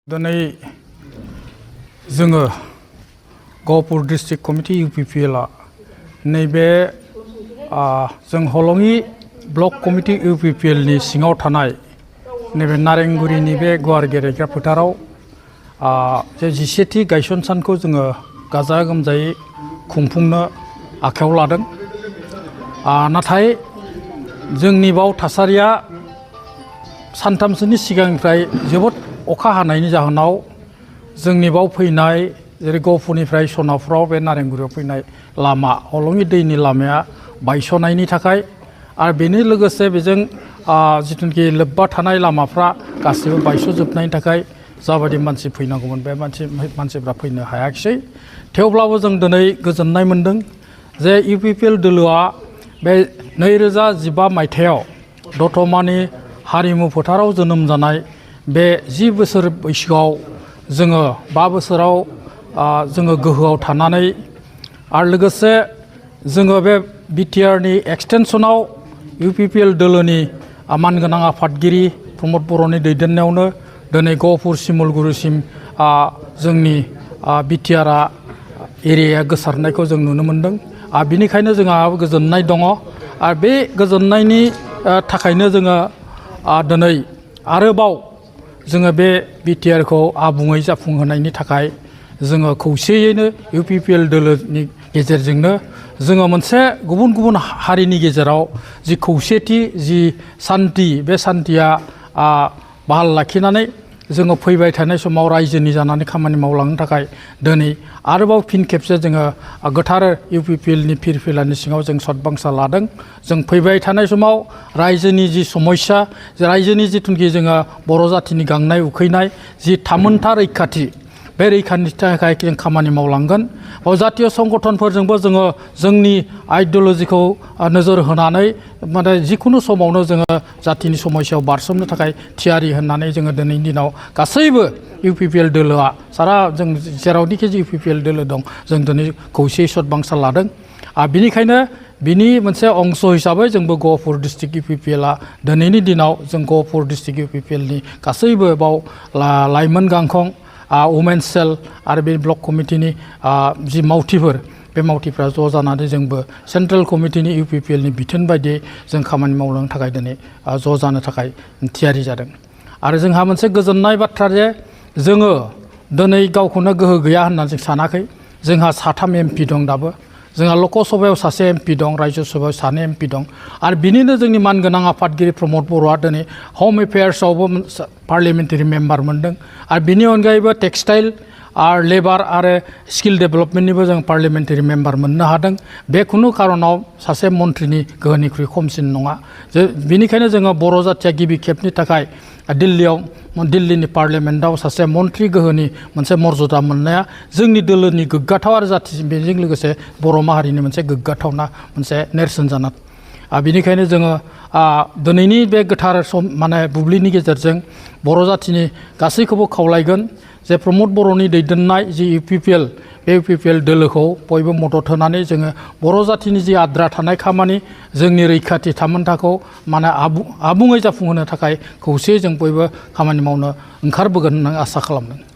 दिनै जोङो Gohpur district committee UPPL नैबे जों हलंगी ब्लक कमिटि UPPL नि सिङाव थानाय नैबे नारेंगुरिनि बे गुवार गेलेग्रा फोथाराव जे 11थि गायसन सानखौ जोङो गाजा गोमजायै खुंफुंनो आखायाव लादों। नाथाय जोंनि बाव थासारिया सानथामसोनि सिगांनिफ्राय जोबोद अखा हानायनि जाहोनाव जोंनि बाव फैनाय जेरै गहपुरनिफ्राय सनापुराव बे नारेंगुरियाव फैनाय लामा हलंगी दैनि लामाया बायस'नायनि थाखाय आरो बेनि लोगोसे बेजों जिथुनाखि लोब्बा थानाय लामाफ्रा गासैबो बायस'जोबनायनि थाखाय जाबायदि मानसि फैनांगौमोन बे मानसिफ्रा फैनो हायाखिसै। थेवब्लाबो जों दिनै गोजोननाय मोनदों जे UPPL दोलोआ बे 2015 मायथाइयाव दतमानि हारिमु फोथाराव जोनोम जानाय बे 10 बोसोर बैसोआव जोङो 5 बोसोराव जोङो गोहोआव थानानै आरो लोगोसे जोङो बे BTR नि एक्सटेनसनाव UPPL दोलोनि मानगोनां आफादगिरि प्रमद बर'नि दैदेननायावनो दिनै गहपुर सिमलगुरिसिम जोंनि BTR एरियाया गोसारनायखौ जों नुनो मोनदों। बिनिखायनो जोंहा गोजोननाय दङ आरो बे गोजोननायनि थाखायनो जोङो दिनै आरोबाव जोङो बे BTR खौ आबुङै जाफुंहोनायनि थाखाय जोङो खौसेयैनो UPPL दोलोनि गेजेरजोंनो जोङो मोनसे गुबुन गुबुन हारिनि गेजेराव जि खौसेथि जि सान्थि बे सान्थिया बहाल लाखिनानै जोङो फैबाय थानाय समाव रायजोनि जानानै खामानि मावलांनो थाखाय दिनै आरोबाव फिन खेबसे जोङो गोथार UPPL नि फिरफिलानि सिङाव जों सदबांसा लादों। जों फैबाय थानाय समाव रायजोनि जि समस्या रायजोनि जिथुनाखि जोङो बर' जाथिनि गांनाय उखैनाय जि थामोनथा रैखाथि बे रैखानि थाखाय जों खामानि मावलांगोन। जातीय संगठनफोरजोंबो जोङो जोंनि आइडिय'लजिखौ नोजोर होनानै माने जिखुनु समावनो जोङो जातिनि समस्यायाव बारसोमनो थाखाय थियारि होननानै जोङो दिनैनि दिनाव गासैबो UPPL दोलोआ सारा जों जेरावनिखि UPPL दोलो दं जों दिनै खौसेयै सदबांसा लादों। बिनिखायनो बिनि मोनसे अंश हिसाबै जोंबो गहपुर डिस्ट्रिक्ट UPPL दिनैनि दिनाव जों गहपुर डिस्ट्रिक्ट UPPL नि गासैबो बाव लाइमोन गांखं वुमेन्स सेल आरो बे ब्लक कमिटिनि जि मावथिफोर बे मावथिफ्रा ज' जानानै जोंबो सेन्ट्रेल कमिटिनि UPPL नि बिथोन बायदियै जों खामानि मावलांनो थाखाय दिनै ज' जानो थाखाय थियारि जादों। आरो जोंहा मोनसे गोजोननाय बाथ्रा जे जोङो दिनै गावखौनो गोहो गैया होननानै जों सानाखै। जोंहा 3 MP दं दाबो। जोंहा लकसभायाव 1 MP दं, राज्य सभायाव 2 MP दं आरो बिनिनो जोंनि मानगोनां आफादगिरि प्रमद बर'आ दिनै हम एफेयार्सआवबो पार्लियामेन्टारि मेम्बार मोनदों आरो बिनि अनगायैबो टेक्सटाइल आरो लेबार आरो स्किल डेभेलपमेन्टनिबो जों पार्लियामेन्टारि मेम्बार मोननो हादों। बे खुनु खारनाव सासे मन्थ्रिनि गोहोनिख्रुइ खमसिन नङा। बिनिखायनो जोङो बर' जाथिया गिबि खेबनि थाखाय दिल्लीनि पार्लियामेन्टआव सासे मन्थ्रि गोहोनि मोनसे मर्यादा मोननाया जोंनि दोलोनि गोग्गाथाव आरो जाथि बेजों लोगोसे बर' माहारिनि मोनसे गोग्गाथावना मोनसे नेरसोन जाना। बिनिखायनो जोङो दिनैनि बे गोथार माने बुब्लिनि गेजेरजों बर' जाथिनि गासैखौबो खावलायगोन जे प्रमद बर'नि दैदेननाय जि UPPL बे UPPL दोलोखौ बयबो मदद होनानै जोङो बर' जाथिनि जि आद्रा थानाय खामानि जोंनि रैखाथि थामोनथाखौ माने आबुङै जाफुंहोनो थाखाय खौसेयै जों बयबो खामानि मावनो ओंखारबोगोन होननानै आसा खालामदों।